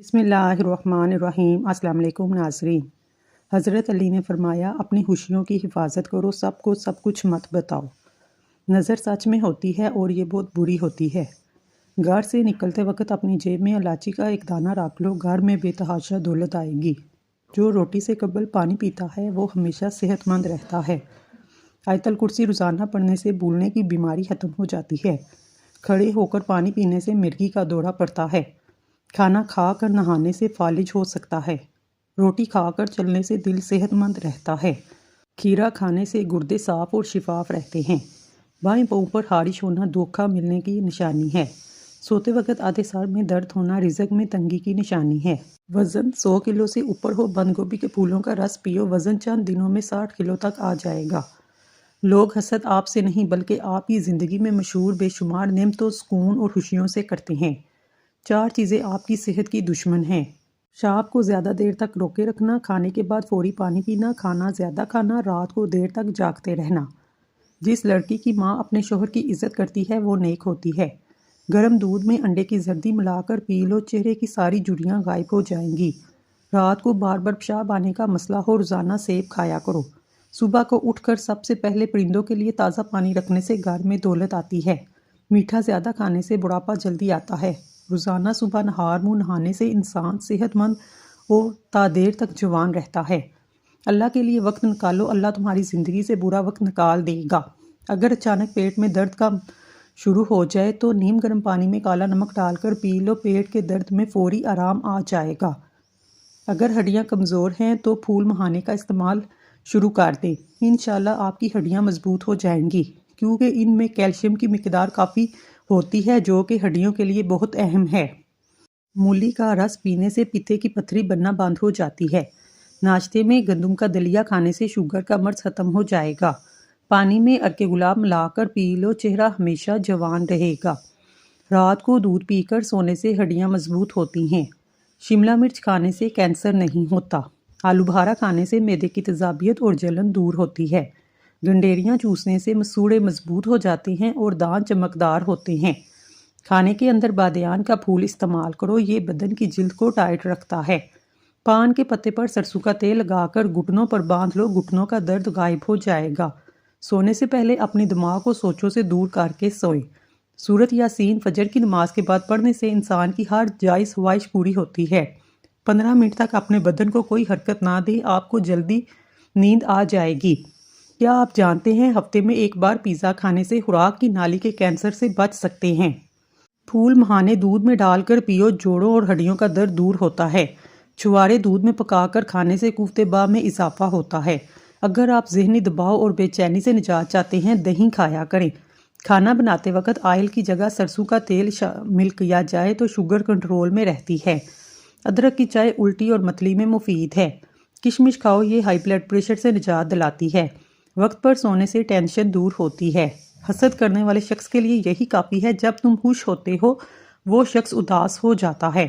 بسم اللہ الرحمن الرحیم۔ السلام علیکم ناظرین۔ حضرت علی نے فرمایا، اپنی خوشیوں کی حفاظت کرو، سب کو سب کچھ مت بتاؤ۔ نظر سچ میں ہوتی ہے اور یہ بہت بری ہوتی ہے۔ گھر سے نکلتے وقت اپنی جیب میں الائچی کا ایک دانہ رکھ لو، گھر میں بے تحاشا دولت آئے گی۔ جو روٹی سے قبل پانی پیتا ہے وہ ہمیشہ صحت مند رہتا ہے۔ آیت الکرسی روزانہ پڑھنے سے بھولنے کی بیماری ختم ہو جاتی ہے۔ کھڑے ہو کر پانی پینے سے مرگی کا دورہ پڑتا ہے۔ کھانا کھا کر نہانے سے فالج ہو سکتا ہے۔ روٹی کھا کر چلنے سے دل صحت مند رہتا ہے۔ کھیرا کھانے سے گردے صاف اور شفاف رہتے ہیں۔ بائیں پاؤں پر خارش ہونا دھوکہ ملنے کی نشانی ہے۔ سوتے وقت آدھے سر میں درد ہونا رزق میں تنگی کی نشانی ہے۔ وزن 100 کلو سے اوپر ہو، بند گوبھی کے پھولوں کا رس پیو، وزن چند دنوں میں 60 کلو تک آ جائے گا۔ لوگ حسد آپ سے نہیں بلکہ آپ کی زندگی میں مشہور بے شمار نعمتوں، سکون اور خوشیوں سے کرتے ہیں۔ 4 چیزیں آپ کی صحت کی دشمن ہیں۔ پیشاب کو زیادہ دیر تک روکے رکھنا، کھانے کے بعد فوری پانی پینا، کھانا زیادہ کھانا، رات کو دیر تک جاگتے رہنا۔ جس لڑکی کی ماں اپنے شوہر کی عزت کرتی ہے وہ نیک ہوتی ہے۔ گرم دودھ میں انڈے کی زردی ملا کر پی لو، چہرے کی ساری جھریاں غائب ہو جائیں گی۔ رات کو بار بار پیشاب آنے کا مسئلہ ہو، روزانہ سیب کھایا کرو۔ صبح کو اٹھ کر سب سے پہلے پرندوں کے لیے تازہ پانی رکھنے سے گھر میں دولت آتی ہے۔ میٹھا زیادہ کھانے سے بڑھاپا جلدی آتا ہے۔ روزانہ صبح نہار منہ نہانے سے انسان صحت مند اور تا دیر تک جوان رہتا ہے۔ اللہ کے لیے وقت نکالو، اللہ تمہاری زندگی سے برا وقت نکال دے گا۔ اگر اچانک پیٹ میں درد کا شروع ہو جائے تو نیم گرم پانی میں کالا نمک ڈال کر پی لو، پیٹ کے درد میں فوری آرام آ جائے گا۔ اگر ہڈیاں کمزور ہیں تو پھول مہانے کا استعمال شروع کر دیں، انشاءاللہ آپ کی ہڈیاں مضبوط ہو جائیں گی، کیونکہ ان میں کیلشیم کی مقدار کافی ہوتی ہے جو کہ ہڈیوں کے لیے بہت اہم ہے۔ مولی کا رس پینے سے پتے کی پتھری بننا بند ہو جاتی ہے۔ ناشتے میں گندم کا دلیا کھانے سے شوگر کا مرض ختم ہو جائے گا۔ پانی میں ارک گلاب ملا کر پی لو، چہرہ ہمیشہ جوان رہے گا۔ رات کو دودھ پی کر سونے سے ہڈیاں مضبوط ہوتی ہیں۔ شملہ مرچ کھانے سے کینسر نہیں ہوتا۔ آلو بھارا کھانے سے معدے کی تیزابیت اور جلن دور ہوتی ہے۔ گنڈیریاں چوسنے سے مسوڑے مضبوط ہو جاتے ہیں اور دانت چمکدار ہوتے ہیں۔ کھانے کے اندر بادیان کا پھول استعمال کرو، یہ بدن کی جلد کو ٹائٹ رکھتا ہے۔ پان کے پتے پر سرسوں کا تیل لگا کر گھٹنوں پر باندھ لو، گھٹنوں کا درد غائب ہو جائے گا۔ سونے سے پہلے اپنے دماغ کو سوچوں سے دور کر کے سوئیں۔ سورۃ یاسین فجر کی نماز کے بعد پڑھنے سے انسان کی ہر جائز خواہش پوری ہوتی ہے۔ 15 منٹ تک اپنے بدن کو کوئی حرکت نہ دیں، آپ کو جلدی نیند آ جائے گی۔ کیا آپ جانتے ہیں ہفتے میں ایک بار پیزا کھانے سے خوراک کی نالی کے کینسر سے بچ سکتے ہیں؟ پھول مہانے دودھ میں ڈال کر پیو، جوڑوں اور ہڈیوں کا درد دور ہوتا ہے۔ چھوارے دودھ میں پکا کر کھانے سے قوت بہ میں اضافہ ہوتا ہے۔ اگر آپ ذہنی دباؤ اور بے چینی سے نجات چاہتے ہیں، دہی کھایا کریں۔ کھانا بناتے وقت آئل کی جگہ سرسوں کا تیل شامل کیا جائے تو شوگر کنٹرول میں رہتی ہے۔ ادرک کی چائے الٹی اور متلی میں مفید ہے۔ کشمش کھاؤ، یہ ہائی بلڈ پریشر سے نجات دلاتی ہے۔ وقت پر سونے سے ٹینشن دور ہوتی ہے۔ حسد کرنے والے شخص کے لیے یہی کافی ہے، جب تم خوش ہوتے ہو وہ شخص اداس ہو جاتا ہے۔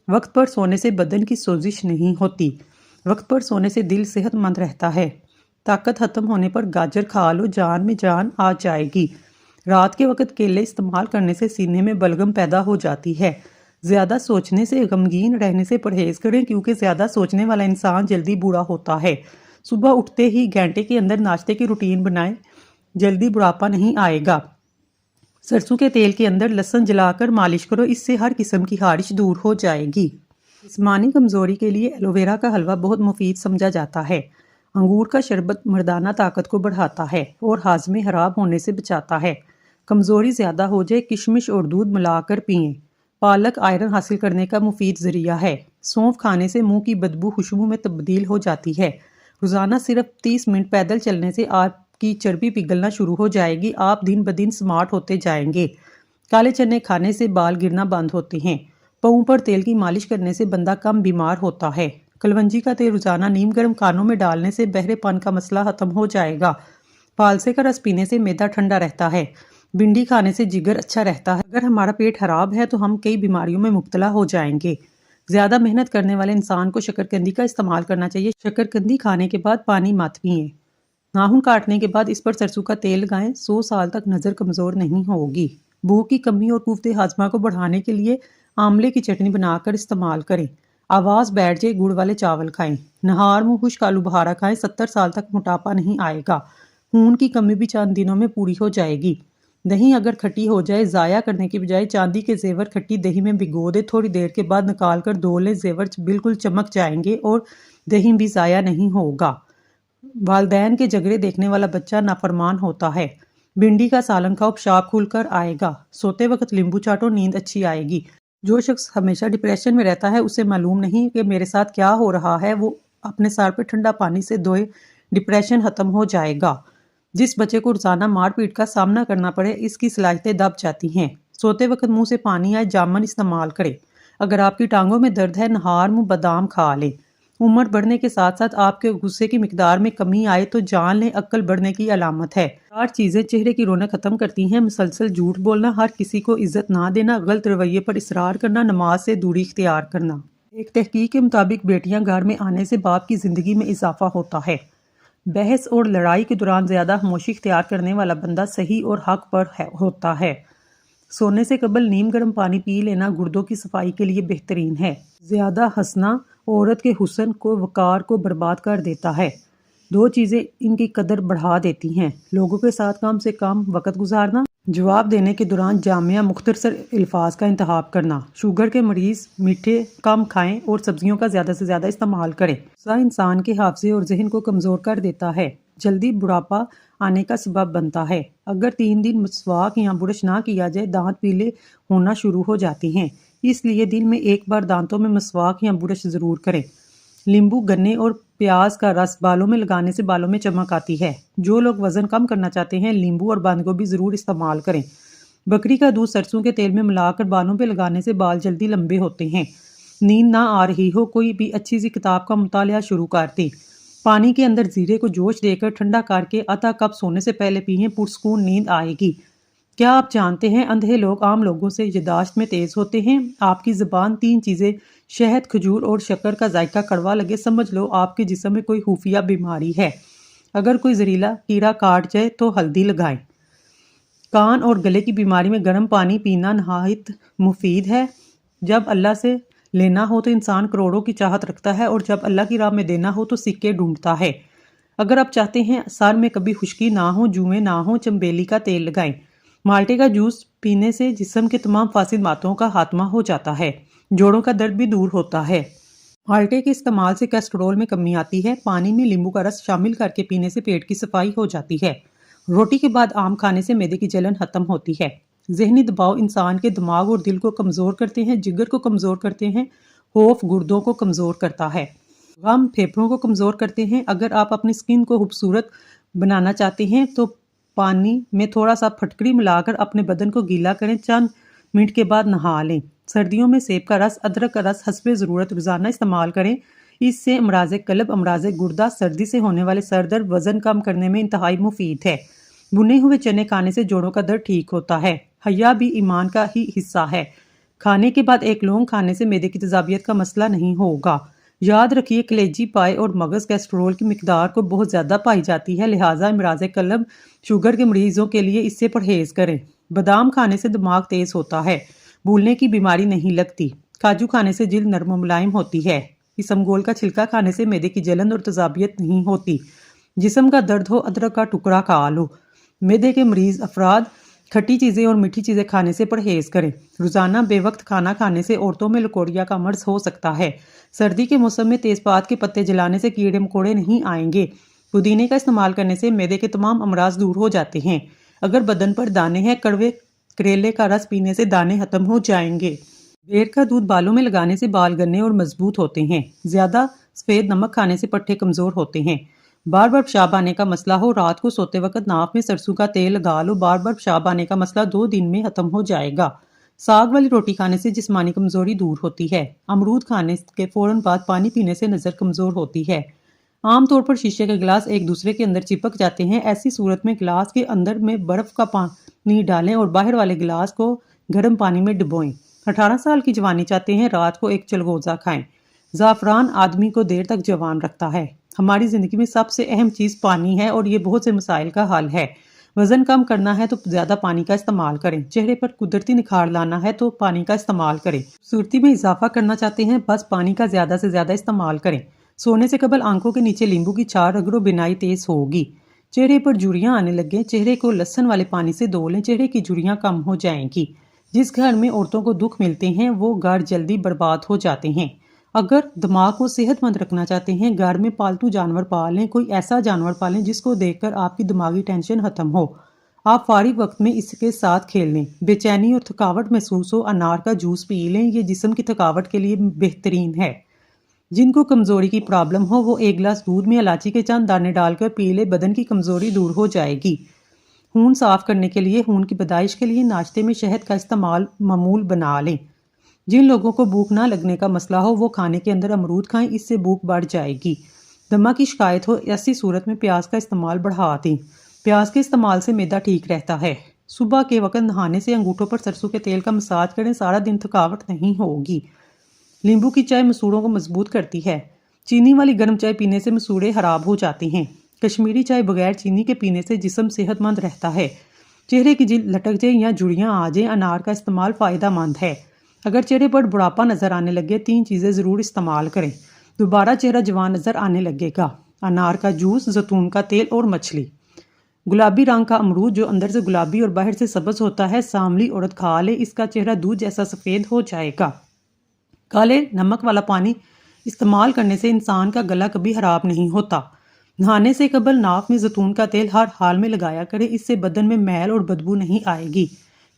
وقت پر سونے سے بدن کی سوزش نہیں ہوتی۔ وقت پر سونے سے دل صحت مند رہتا ہے۔ طاقت ختم ہونے پر گاجر کھا لو، جان میں جان آ جائے گی۔ رات کے وقت کیلے استعمال کرنے سے سینے میں بلغم پیدا ہو جاتی ہے۔ زیادہ سوچنے سے، غمگین رہنے سے پرہیز کریں، کیونکہ زیادہ سوچنے والا انسان جلدی بوڑھا ہوتا ہے۔ صبح اٹھتے ہی گھنٹے کے اندر ناشتے کی روٹین بنائیں، جلدی بڑھاپا نہیں آئے گا۔ سرسوں کے تیل کے اندر لہسن جلا کر مالش کرو، اس سے ہر قسم کی خارش دور ہو جائے گی۔ جسمانی کمزوری کے لیے ایلو ویرا کا حلوہ بہت مفید سمجھا جاتا ہے۔ انگور کا شربت مردانہ طاقت کو بڑھاتا ہے اور ہاضمے خراب ہونے سے بچاتا ہے۔ کمزوری زیادہ ہو جائے، کشمش اور دودھ ملا کر پئیں۔ پالک آئرن حاصل کرنے کا مفید ذریعہ ہے۔ سونف کھانے سے منہ کی بدبو خوشبو میں تبدیل ہو جاتی ہے۔ روزانہ صرف 30 منٹ پیدل چلنے سے آپ کی چربی پگھلنا شروع ہو جائے گی، آپ دن بدن سمارٹ ہوتے جائیں گے۔ کالے چنے کھانے سے بال گرنا بند ہوتے ہیں۔ پاؤں پر تیل کی مالش کرنے سے بندہ کم بیمار ہوتا ہے۔ کلونجی کا تیل روزانہ نیم گرم کانوں میں ڈالنے سے بہرے پن کا مسئلہ ختم ہو جائے گا۔ فالسے کا رس پینے سے معدہ ٹھنڈا رہتا ہے۔ بھنڈی کھانے سے جگر اچھا رہتا ہے۔ اگر ہمارا پیٹ خراب ہے تو ہم کئی بیماریوں میں مبتلا ہو جائیں گے۔ زیادہ محنت کرنے والے انسان کو شکرکندی کا استعمال کرنا چاہیے۔ شکرکندی کھانے کے بعد پانی مت پئیں۔ ناخن کاٹنے کے بعد اس پر سرسوں کا تیل لگائیں، 100 سال تک نظر کمزور نہیں ہوگی۔ بھوک کی کمی اور قوت ہاضمہ کو بڑھانے کے لیے آملے کی چٹنی بنا کر استعمال کریں۔ آواز بیٹھ جائے گڑ والے چاول کھائیں۔ نہار منہ خشک آلو بخارا کھائیں، 70 سال تک موٹاپا نہیں آئے گا۔ خون کی کمی بھی چند دنوں میں پوری ہو جائے گی۔ دہی اگر کھٹی ہو جائے، ضائع کرنے کی بجائے چاندی کے زیور کھٹی دہی میں بھگو دے، تھوڑی دیر کے بعد نکال کر دھو لیں، زیور بالکل چمک جائیں گے اور دہی بھی ضائع نہیں ہوگا۔ والدین کے جھگڑے دیکھنے والا بچہ نافرمان ہوتا ہے۔ بھنڈی کا سالن کھاؤ، پیشاب کھل کر آئے گا۔ سوتے وقت لیمبو چاٹو، نیند اچھی آئے گی۔ جو شخص ہمیشہ ڈپریشن میں رہتا ہے اسے معلوم نہیں کہ میرے ساتھ کیا ہو رہا ہے، وہ اپنے سر پہ ٹھنڈا پانی سے دھوئے، ڈپریشن ختم ہو جائے گا۔ جس بچے کو روزانہ مار پیٹ کا سامنا کرنا پڑے، اس کی صلاحیتیں دب جاتی ہیں۔ سوتے وقت منہ سے پانی آئے، جامن استعمال کرے۔ اگر آپ کی ٹانگوں میں درد ہے، نہار منہ بادام کھا لیں۔ عمر بڑھنے کے ساتھ ساتھ آپ کے غصے کی مقدار میں کمی آئے تو جان لیں عقل بڑھنے کی علامت ہے۔ 4 چیزیں چہرے کی رونق ختم کرتی ہیں: مسلسل جھوٹ بولنا، ہر کسی کو عزت نہ دینا، غلط رویے پر اصرار کرنا، نماز سے دوری اختیار کرنا۔ ایک تحقیق کے مطابق بیٹیاں گھر میں آنے سے باپ کی زندگی میں اضافہ ہوتا ہے۔ بحث اور لڑائی کے دوران زیادہ خاموشی اختیار کرنے والا بندہ صحیح اور حق پر ہوتا ہے۔ سونے سے قبل نیم گرم پانی پی لینا گردوں کی صفائی کے لیے بہترین ہے۔ زیادہ ہنسنا عورت کے حسن کو، وقار کو برباد کر دیتا ہے۔ 2 چیزیں ان کی قدر بڑھا دیتی ہیں: لوگوں کے ساتھ کم سے کم وقت گزارنا، جواب دینے کے دوران جامع مختصر الفاظ کا انتخاب کرنا۔ شوگر کے مریض میٹھے کم کھائیں اور سبزیوں کا زیادہ سے زیادہ استعمال کریں۔ غصہ انسان کے حافظے اور ذہن کو کمزور کر دیتا ہے، جلدی بڑھاپا آنے کا سبب بنتا ہے۔ اگر 3 دن مسواک یا برش نہ کیا جائے، دانت پیلے ہونا شروع ہو جاتے ہیں۔ اس لیے دن میں ایک بار دانتوں میں مسواک یا برش ضرور کریں۔ لیمبو، گنے اور پیاز کا رس بالوں میں لگانے سے بالوں میں چمک آتی ہے۔ جو لوگ وزن کم کرنا چاہتے ہیں، لیمبو اور بند گوبھی ضرور استعمال کریں۔ بکری کا دودھ سرسوں کے تیل میں ملا کر بالوں پہ لگانے سے بال جلدی لمبے ہوتے ہیں۔ نیند نہ آ رہی ہو، کوئی بھی اچھی سی کتاب کا مطالعہ شروع کر دیں۔ پانی کے اندر زیرے کو جوش دے کر ٹھنڈا کر کے آدھا کپ سونے سے پہلے پیئیں، پرسکون نیند آئے گی۔ کیا آپ جانتے ہیں اندھے لوگ عام لوگوں سے یادداشت میں تیز ہوتے ہیں؟ آپ کی زبان 3 چیزیں: شہد، کھجور اور شکر کا ذائقہ کڑوا لگے، سمجھ لو آپ کے جسم میں کوئی خفیہ بیماری ہے۔ اگر کوئی زہریلا کیڑا کاٹ جائے تو ہلدی لگائیں۔ کان اور گلے کی بیماری میں گرم پانی پینا نہایت مفید ہے۔ جب اللہ سے لینا ہو تو انسان کروڑوں کی چاہت رکھتا ہے، اور جب اللہ کی راہ میں دینا ہو تو سکے ڈھونڈتا ہے۔ اگر آپ چاہتے ہیں سر میں کبھی خشکی نہ ہو، جوئیں نہ ہوں، چنبیلی کا تیل لگائیں۔ مالٹے کا جوس پینے سے جسم کے تمام فاسد مادوں کا خاتمہ ہو جاتا ہے۔ جوڑوں کا درد بھی دور ہوتا ہے۔ مالٹے کے استعمال سے کولیسٹرول میں کمی آتی ہے۔ پانی میں لیمبو کا رس شامل کر کے پینے سے پیٹ کی صفائی ہو جاتی ہے۔ روٹی کے بعد آم کھانے سے معدے کی جلن ختم ہوتی ہے۔ ذہنی دباؤ انسان کے دماغ اور دل کو کمزور کرتے ہیں، جگر کو کمزور کرتے ہیں، خوف گردوں کو کمزور کرتا ہے، غم پھیپھڑوں کو کمزور کرتے ہیں۔ اگر آپ اپنی سکن کو خوبصورت بنانا چاہتے ہیں تو پانی میں تھوڑا سا پھٹکری ملا کر اپنے بدن کو گیلا کریں، چند منٹ کے بعد نہا لیں۔ سردیوں میں سیب کا رس، ادرک کا رس حسب ضرورت روزانہ استعمال کریں۔ اس سے امراض قلب، امراض گردہ، سردی سے ہونے والے سر درد، وزن کم کرنے میں انتہائی مفید ہے۔ بھنے ہوئے چنے کھانے سے جوڑوں کا درد ٹھیک ہوتا ہے۔ حیا بھی ایمان کا ہی حصہ ہے۔ کھانے کے بعد 1 لونگ کھانے سے معدے کی تیزابیت کا مسئلہ نہیں ہوگا۔ یاد رکھیے، کلیجی، پائے اور مغز کولیسٹرول کی مقدار کو بہت زیادہ پائی جاتی ہے، لہٰذا امراض قلب، شوگر کے مریضوں کے لیے اس سے پرہیز کریں۔ بادام کھانے سے دماغ تیز ہوتا ہے، بھولنے کی بیماری نہیں لگتی۔ کاجو کھانے سے جلد نرم و ملائم ہوتی ہے۔ اسمگول کا چھلکا کھانے سے معدے کی جلن اور تیزابیت نہیں ہوتی۔ جسم کا درد ہو، ادرک کا ٹکڑا کھا لو۔ معدے کے مریض افراد کھٹی چیزیں اور میٹھی چیزیں کھانے سے پرہیز کریں۔ روزانہ بے وقت کھانا کھانے سے عورتوں میں لکوریا کا مرض ہو سکتا ہے۔ سردی کے موسم میں تیز پات کے پتے جلانے سے کیڑے مکوڑے نہیں آئیں گے۔ پودینے کا استعمال کرنے سے معدے کے تمام امراض دور ہو جاتے ہیں۔ اگر بدن پر دانے ہیں، کڑوے کریلے کا رس پینے سے دانے ختم ہو جائیں گے۔ بیر کا دودھ بالوں میں لگانے سے بال گنے اور مضبوط ہوتے ہیں۔ زیادہ سفید نمک کھانے سے پٹھے کمزور ہوتے ہیں۔ بار بار پیشاب آنے کا مسئلہ ہو، رات کو سوتے وقت ناک میں سرسوں کا تیل لگا لو، بار بار پیشاب آنے کا مسئلہ 2 دن میں ختم ہو جائے گا۔ ساگ والی روٹی کھانے سے جسمانی کمزوری دور ہوتی ہے۔ امرود کھانے کے فوراً بعد پانی پینے سے نظر کمزور ہوتی ہے۔ عام طور پر شیشے کے گلاس ایک دوسرے کے اندر چپک جاتے ہیں، ایسی صورت میں گلاس کے اندر میں برف کا پانی ڈالیں اور باہر والے گلاس کو گرم پانی میں ڈبوئیں۔ 18 سال کی جوانی چاہتے ہیں، رات کو 1 چلغوزہ کھائیں۔ زعفران آدمی کو دیر تک جوان رکھتا ہے۔ ہماری زندگی میں سب سے اہم چیز پانی ہے اور یہ بہت سے مسائل کا حل ہے۔ وزن کم کرنا ہے تو زیادہ پانی کا استعمال کریں، چہرے پر قدرتی نکھار لانا ہے تو پانی کا استعمال کریں، خوبصورتی میں اضافہ کرنا چاہتے ہیں بس پانی کا زیادہ سے زیادہ استعمال کریں۔ سونے سے قبل آنکھوں کے نیچے لیمبو کی چار رگڑو، بینائی تیز ہوگی۔ چہرے پر جھریاں آنے لگیں، چہرے کو لہسن والے پانی سے دھو لیں، چہرے کی جھریاں کم ہو جائیں گی۔ جس گھر میں عورتوں کو دکھ ملتے ہیں وہ گھر جلدی برباد ہو جاتے ہیں۔ اگر دماغ کو صحت مند رکھنا چاہتے ہیں گھر میں پالتو جانور پالیں، کوئی ایسا جانور پالیں جس کو دیکھ کر آپ کی دماغی ٹینشن ختم ہو، آپ فارغ وقت میں اس کے ساتھ کھیل لیں۔ بے چینی اور تھکاوٹ محسوس ہو، انار کا جوس پی لیں، یہ جسم کی تھکاوٹ کے لیے بہترین ہے۔ جن کو کمزوری کی پرابلم ہو وہ ایک گلاس دودھ میں الائچی کے چند دانے ڈال کر پی لے، بدن کی کمزوری دور ہو جائے گی۔ خون صاف کرنے کے لیے، خون کی پیدائش کے لیے ناشتے میں شہد کا استعمال معمول بنا لیں۔ جن لوگوں کو بھوک نہ لگنے کا مسئلہ ہو وہ کھانے کے اندر امرود کھائیں، اس سے بھوک بڑھ جائے گی۔ دمہ کی شکایت ہو، ایسی صورت میں پیاز کا استعمال بڑھا دیں، پیاز کے استعمال سے معدہ ٹھیک رہتا ہے۔ صبح کے وقت نہانے سے انگوٹھوں پر سرسوں کے تیل کا مساج کریں، سارا دن تھکاوٹ نہیں ہوگی۔ لیمبو کی چائے مسوڑوں کو مضبوط کرتی ہے، چینی والی گرم چائے پینے سے مسوڑے خراب ہو جاتے ہیں۔ کشمیری چائے بغیر چینی کے پینے سے جسم صحت مند رہتا ہے۔ چہرے کی جلد لٹک جائے یا جھریاں آ جائیں، انار کا استعمال فائدہ مند ہے۔ اگر چہرے پر بڑھاپا نظر آنے لگے 3 چیزیں ضرور استعمال کریں، دوبارہ چہرہ جوان نظر آنے لگے گا: انار کا جوس، زیتون کا تیل اور مچھلی۔ گلابی رنگ کا امرود جو اندر سے گلابی اور باہر سے سبز ہوتا ہے، سانولی عورت کھا لے، اس کا چہرہ دودھ جیسا سفید ہو جائے گا۔ کالے نمک والا پانی استعمال کرنے سے انسان کا گلا کبھی خراب نہیں ہوتا۔ نہانے سے قبل ناک میں زیتون کا تیل ہر حال میں لگایا کریں، اس سے بدن میں میل اور بدبو نہیں آئے گی۔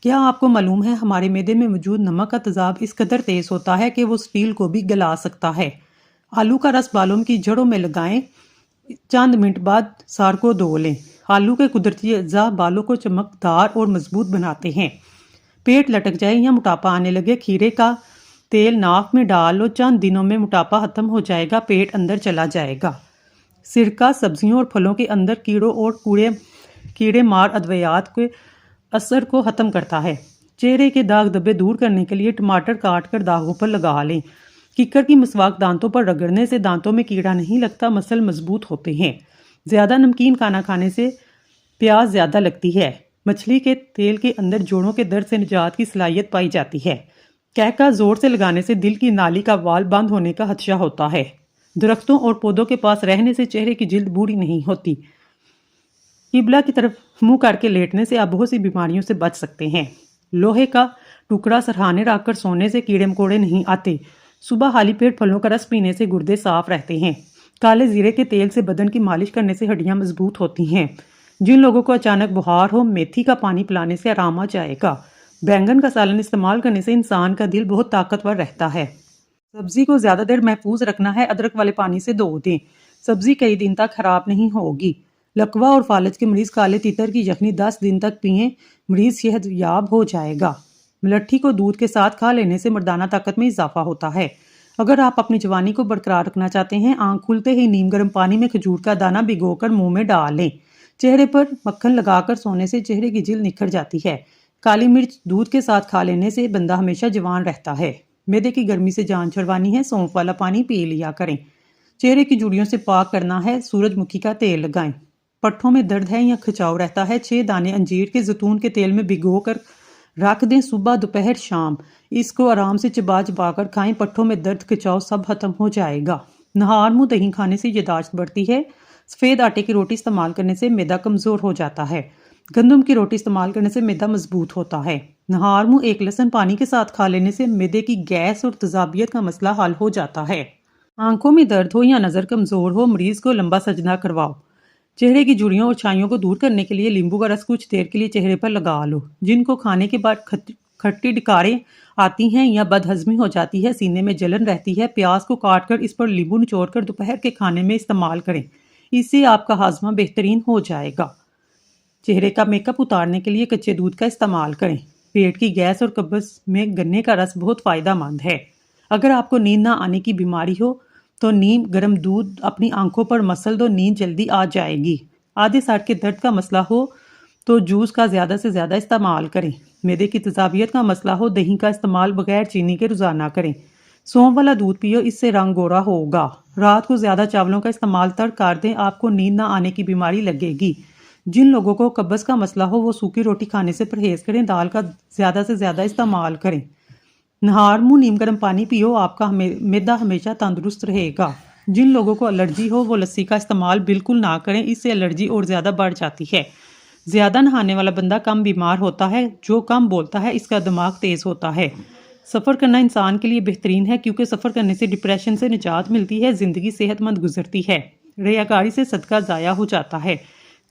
کیا آپ کو معلوم ہے ہمارے معدے میں موجود نمک کا تیزاب اس قدر تیز ہوتا ہے کہ وہ سٹیل کو بھی گلا سکتا ہے۔ آلو کا رس بالوں کی جڑوں میں لگائیں، چند منٹ بعد سر کو دھو لیں۔ آلو کے قدرتی اجزاء بالوں کو چمکدار اور مضبوط بناتے ہیں۔ پیٹ لٹک جائے یا موٹاپا آنے لگے، کھیرے کا تیل ناک میں ڈال لو، چند دنوں میں موٹاپا ختم ہو جائے گا، پیٹ اندر چلا جائے گا۔ سرکہ سبزیوں اور پھلوں کے اندر کیڑوں اور کیڑے مار ادویات کے اثر کو ختم کرتا ہے۔ چہرے کے داغ دھبے دور کرنے کے لیے ٹماٹر کاٹ کر داغوں پر لگا لیں۔ ککڑ کی مسواک دانتوں پر رگڑنے سے دانتوں میں کیڑا نہیں لگتا، مسل مضبوط ہوتے ہیں۔ زیادہ نمکین کھانا کھانے سے پیاس زیادہ لگتی ہے۔ مچھلی کے تیل کے اندر جوڑوں کے درد سے نجات کی صلاحیت پائی جاتی ہے۔ کہکہ زور سے لگانے سے دل کی نالی کا وال بند ہونے کا خدشہ ہوتا ہے۔ درختوں اور پودوں کے پاس رہنے سے چہرے کی جلد بوڑھی نہیں ہوتی۔ قبلہ کی طرف منہ کر کے لیٹنے سے آپ بہت سی بیماریوں سے بچ سکتے ہیں۔ لوہے کا ٹکڑا سرہانے رکھ کر سونے سے کیڑے مکوڑے نہیں آتے۔ صبح خالی پیٹ پھلوں کا رس پینے سے گردے صاف رہتے ہیں۔ کالے زیرے کے تیل سے بدن کی مالش کرنے سے ہڈیاں مضبوط ہوتی ہیں۔ جن لوگوں کو اچانک بخار ہو، میتھی کا پانی پلانے سے آرام آ جائے گا۔ بینگن کا سالن استعمال کرنے سے انسان کا دل بہت طاقتور رہتا ہے۔ سبزی کو زیادہ دیر محفوظ رکھنا ہے، ادرک والے پانی سے دھو دیں، سبزی کئی دن تک خراب نہیں ہوگی۔ لکوہ اور فالج کے مریض کالے تیتر کی یخنی 10 دن تک پئیں، مریض صحت یاب ہو جائے گا۔ ملٹھی کو دودھ کے ساتھ کھا لینے سے مردانہ طاقت میں اضافہ ہوتا ہے۔ اگر آپ اپنی جوانی کو برقرار رکھنا چاہتے ہیں، آنکھ کھلتے ہی نیم گرم پانی میں کھجور کا دانہ بھگو کر منہ میں ڈال لیں۔ چہرے پر مکھن لگا کر سونے سے چہرے کی جلد نکھر جاتی ہے۔ کالی مرچ دودھ کے ساتھ کھا لینے سے بندہ ہمیشہ جوان رہتا ہے۔ معدے کی گرمی سے جان چھڑوانی ہے، سونف والا پانی پی لیا کریں۔ چہرے کی جھریوں سے پاک کرنا ہے، سورج مکھی کا تیل لگائیں۔ پٹھوں میں درد ہے یا کھچاؤ رہتا ہے، 6 دانے انجیر کے زیتون کے تیل میں بھگو کر رکھ دیں، صبح دوپہر شام اس کو آرام سے چبا چبا کر کھائیں، پٹھوں میں درد کھچاؤ سب ختم ہو جائے گا۔ نہار منہ دہی کھانے سے یادداشت بڑھتی ہے۔ سفید آٹے کی روٹی استعمال کرنے سے معدہ کمزور ہو جاتا ہے۔ گندم کی روٹی استعمال کرنے سے معدہ مضبوط ہوتا ہے۔ نہار منہ ایک لہسن پانی کے ساتھ کھا لینے سے معدے کی گیس اور تیزابیت کا مسئلہ حل ہو جاتا ہے۔ آنکھوں میں درد ہو یا نظر کمزور ہو، مریض کو لمبا سجدہ کرواؤ۔ چہرے کی جھریوں اور چھائیوں کو دور کرنے کے لیے لیمبو کا رس کچھ دیر کے لیے چہرے پر لگا لو۔ جن کو کھانے کے بعد کھٹی ڈکاریں آتی ہیں یا بد ہضمی ہو جاتی ہے، سینے میں جلن رہتی ہے، پیاز کو کاٹ کر اس پر لیمبو نچوڑ کر دوپہر کے کھانے میں استعمال کریں، اس سے آپ کا ہاضمہ بہترین ہو جائے گا۔ چہرے کا میک اپ اتارنے کے لیے کچے دودھ کا استعمال کریں۔ پیٹ کی گیس اور قبض میں گنے کا رس بہت فائدہ مند ہے۔ اگر آپ کو نیند نہ آنے کی بیماری ہو تو نیم گرم دودھ اپنی آنکھوں پر مسل دو، نیند جلدی آ جائے گی۔ آدھے سر کے درد کا مسئلہ ہو تو جوس کا زیادہ سے زیادہ استعمال کریں۔ معدے کی تیزابیت کا مسئلہ ہو، دہی کا استعمال بغیر چینی کے روزانہ کریں۔ سونف والا دودھ پیو، اس سے رنگ گورا ہوگا۔ رات کو زیادہ چاولوں کا استعمال ترک کر دیں، آپ کو نیند نہ آنے کی بیماری لگے گی۔ جن لوگوں کو قبض کا مسئلہ ہو وہ سوکھی روٹی کھانے سے پرہیز کریں، دال کا زیادہ سے زیادہ استعمال کریں۔ نہار منہ نیم گرم پانی پیو، آپ کا معدہ ہمیشہ تندرست رہے گا۔ جن لوگوں کو الرجی ہو وہ لسی کا استعمال بالکل نہ کریں، اس سے الرجی اور زیادہ بڑھ جاتی ہے۔ زیادہ نہانے والا بندہ کم بیمار ہوتا ہے، جو کم بولتا ہے اس کا دماغ تیز ہوتا ہے۔ سفر کرنا انسان کے لیے بہترین ہے کیونکہ سفر کرنے سے ڈپریشن سے نجات ملتی ہے، زندگی صحت مند گزرتی ہے، ریاکاری سے صدقہ ضائع ہو جاتا ہے۔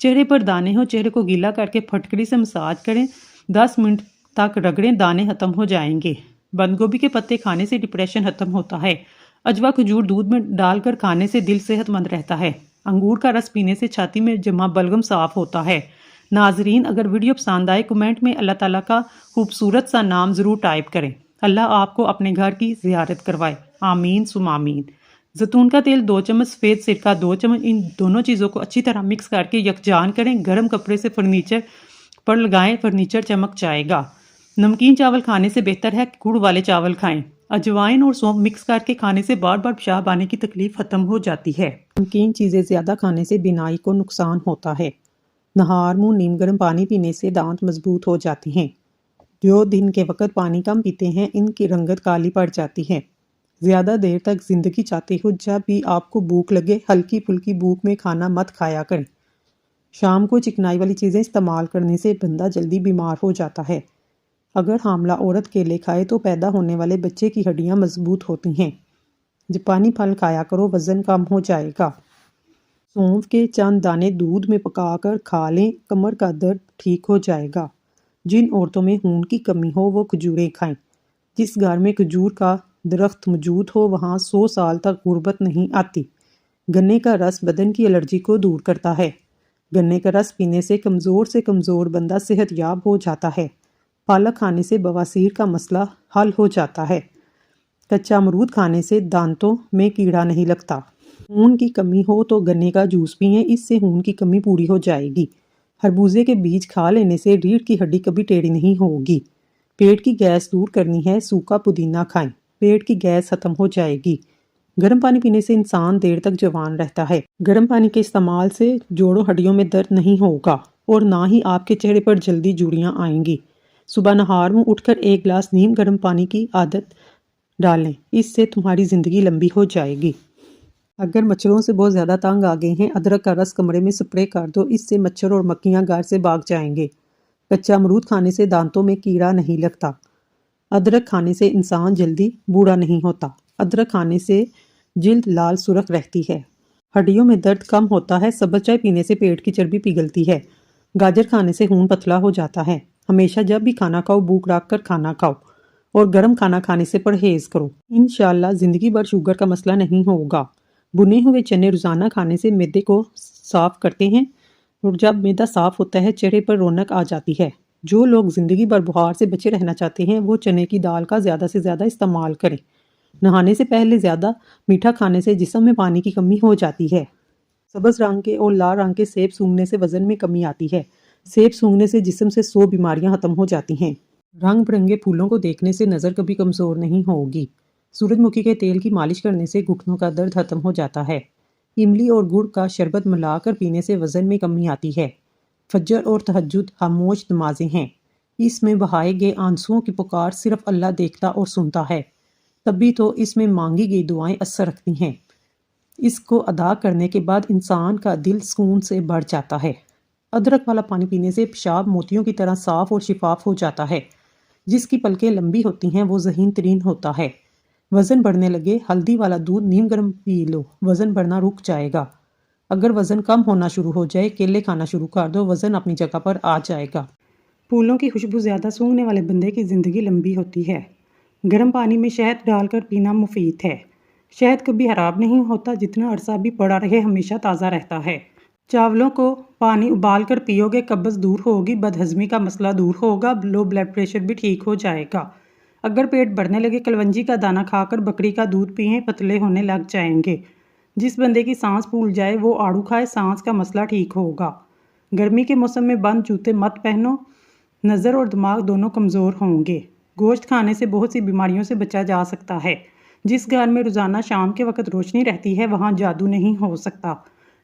چہرے پر دانے ہو، چہرے کو گیلا کر کے پھٹکڑی سے مساج کریں، 10 منٹ تک رگڑیں، دانے ختم ہو جائیں گے۔ بند گوبھی کے پتے کھانے سے ڈپریشن ختم ہوتا ہے۔ اجوا کھجور دودھ میں ڈال کر کھانے سے دل صحت مند رہتا ہے۔ انگور کا رس پینے سے چھاتی میں جمع بلغم صاف ہوتا ہے۔ ناظرین، اگر ویڈیو پسند آئے کمنٹ میں اللہ تعالیٰ کا خوبصورت سا نام ضرور ٹائپ کریں۔ اللہ آپ کو اپنے گھر کی زیارت کروائے، آمین ثم آمین۔ زیتون کا تیل 2 چمچ، سفید سرکہ 2 چمچ، ان دونوں چیزوں کو اچھی طرح مکس کر کے یکجان کریں، گرم کپڑے سے فرنیچر پر لگائیں، فرنیچر چمک جائے گا۔ نمکین چاول کھانے سے بہتر ہے گڑ والے چاول کھائیں۔ اجوائن اور سونف مکس کر کے کھانے سے بار بار پیشاب آنے کی تکلیف ختم ہو جاتی ہے۔ نمکین چیزیں زیادہ کھانے سے بینائی کو نقصان ہوتا ہے۔ نہار منہ نیم گرم پانی پینے سے دانت مضبوط ہو جاتے ہیں۔ جو دن کے وقت پانی کم پیتے ہیں ان کی رنگت کالی پڑ جاتی ہے۔ زیادہ دیر تک زندگی چاہتے ہو، جب بھی آپ کو بھوک لگے ہلکی پھلکی بھوک میں کھانا مت کھایا کریں۔ شام کو چکنائی والی چیزیں استعمال کرنے سے بندہ جلدی بیمار ہو جاتا ہے۔ اگر حاملہ عورت کیلے کھائے تو پیدا ہونے والے بچے کی ہڈیاں مضبوط ہوتی ہیں۔ جاپانی پھل کھایا کرو، وزن کم ہو جائے گا۔ سونف کے چند دانے دودھ میں پکا کر کھا لیں، کمر کا درد ٹھیک ہو جائے گا۔ جن عورتوں میں خون کی کمی ہو وہ کھجوریں کھائیں۔ جس گھر میں کھجور کا درخت موجود ہو وہاں 100 سال تک غربت نہیں آتی۔ گنے کا رس بدن کی الرجی کو دور کرتا ہے۔ گنے کا رس پینے سے کمزور بندہ صحت یاب ہو جاتا ہے۔ پالک کھانے سے بواسیر کا مسئلہ حل ہو جاتا ہے۔ کچا امرود کھانے سے دانتوں میں کیڑا نہیں لگتا۔ خون کی کمی ہو تو گنے کا جوس پئیں، اس سے خون کی کمی پوری ہو جائے گی۔ خربوزے کے بیج کھا لینے سے ریڑھ کی ہڈی کبھی ٹیڑھی نہیں ہوگی۔ پیٹ کی گیس دور کرنی ہے، سوکھا پودینہ کھائیں، پیٹ کی گیس ختم ہو جائے گی۔ گرم پانی پینے سے انسان دیر تک جوان رہتا ہے۔ گرم پانی کے استعمال سے جوڑوں ہڈیوں میں درد نہیں ہوگا اور نہ ہی آپ کے چہرے پر جلدی جھریاں آئیں گی۔ صبح نہار منہ اٹھ کر 1 گلاس نیم گرم پانی کی عادت ڈالیں، اس سے تمہاری زندگی لمبی ہو جائے گی۔ اگر مچھروں سے بہت زیادہ تنگ آ گئے ہیں، ادرک کا رس کمرے میں سپرے کر دو، اس سے مچھر اور مکھیاں گھر سے بھاگ جائیں گے۔ کچا امرود کھانے سے دانتوں میں کیڑا نہیں لگتا۔ ادرک کھانے سے انسان جلدی بوڑھا نہیں ہوتا۔ ادرک کھانے سے جلد لال سرخ رہتی ہے۔ ہڈیوں میں درد کم ہوتا ہے۔ سبز چائے پینے سے پیٹ کی چربی پگھلتی ہے۔ گاجر کھانے سے خون پتلا ہو جاتا ہے۔ ہمیشہ جب بھی کھانا کھاؤ بھوک رکھ کر کھانا کھاؤ اور گرم کھانا کھانے سے پرہیز کرو۔ انشاءاللہ زندگی بھر شوگر کا مسئلہ نہیں ہوگا۔ بنے ہوئے چنے روزانہ کھانے سے معدے کو صاف کرتے ہیں اور جب معدہ صاف ہوتا ہے چہرے پر رونق آ جاتی ہے۔ جو لوگ زندگی بھر بخار سے بچے رہنا چاہتے ہیں وہ چنے کی دال کا زیادہ سے زیادہ استعمال کریں۔ نہانے سے پہلے زیادہ میٹھا کھانے سے جسم میں پانی کی کمی ہو جاتی ہے۔ سبز رنگ کے اور لال رنگ کے سیب سونگھنے سے وزن میں کمی آتی ہے۔ سیب سونگھنے سے جسم سے 100 بیماریاں ختم ہو جاتی ہیں۔ رنگ برنگے پھولوں کو دیکھنے سے نظر کبھی کمزور نہیں ہوگی۔ سورج مکھی کے تیل کی مالش کرنے سے گھٹنوں کا درد ختم ہو جاتا ہے۔ املی اور گڑ کا شربت ملا کر پینے سے وزن میں کمی آتی ہے۔ فجر اور تہجد خاموش نمازیں ہیں۔ اس میں بہائے گئے آنسوؤں کی پکار صرف اللہ دیکھتا اور سنتا ہے، تبھی تو اس میں مانگی گئی دعائیں اثر رکھتی ہیں۔ اس کو ادا کرنے کے بعد انسان کا دل سکون سے بھر جاتا ہے۔ ادرک والا پانی پینے سے پیشاب موتیوں کی طرح صاف اور شفاف ہو جاتا ہے۔ جس کی پلکیں لمبی ہوتی ہیں وہ ذہین ترین ہوتا ہے۔ وزن بڑھنے لگے ہلدی والا دودھ نیم گرم پی لو، وزن بڑھنا رک جائے گا۔ اگر وزن کم ہونا شروع ہو جائے کیلے کھانا شروع کر دو، وزن اپنی جگہ پر آ جائے گا۔ پھولوں کی خوشبو زیادہ سونگھنے والے بندے کی زندگی لمبی ہوتی ہے۔ گرم پانی میں شہد ڈال کر پینا مفید ہے۔ شہد کبھی خراب نہیں ہوتا، جتنا عرصہ بھی پڑا رہے ہمیشہ تازہ رہتا ہے۔ چاولوں کو پانی ابال کر پیو گے قبض دور ہوگی، بد ہضمی کا مسئلہ دور ہوگا، لو بلڈ پریشر بھی ٹھیک ہو جائے گا۔ اگر پیٹ بڑھنے لگے کلونجی کا دانہ کھا کر بکری کا دودھ پئیں، پتلے ہونے لگ جائیں گے۔ جس بندے کی سانس پھول جائے وہ آڑو کھائے، سانس کا مسئلہ ٹھیک ہوگا۔ گرمی کے موسم میں بند جوتے مت پہنو، نظر اور دماغ دونوں کمزور ہوں گے۔ گوشت کھانے سے بہت سی بیماریوں سے بچا جا سکتا ہے۔ جس گھر میں روزانہ شام کے وقت روشنی رہتی ہے وہاں جادو نہیں ہو سکتا۔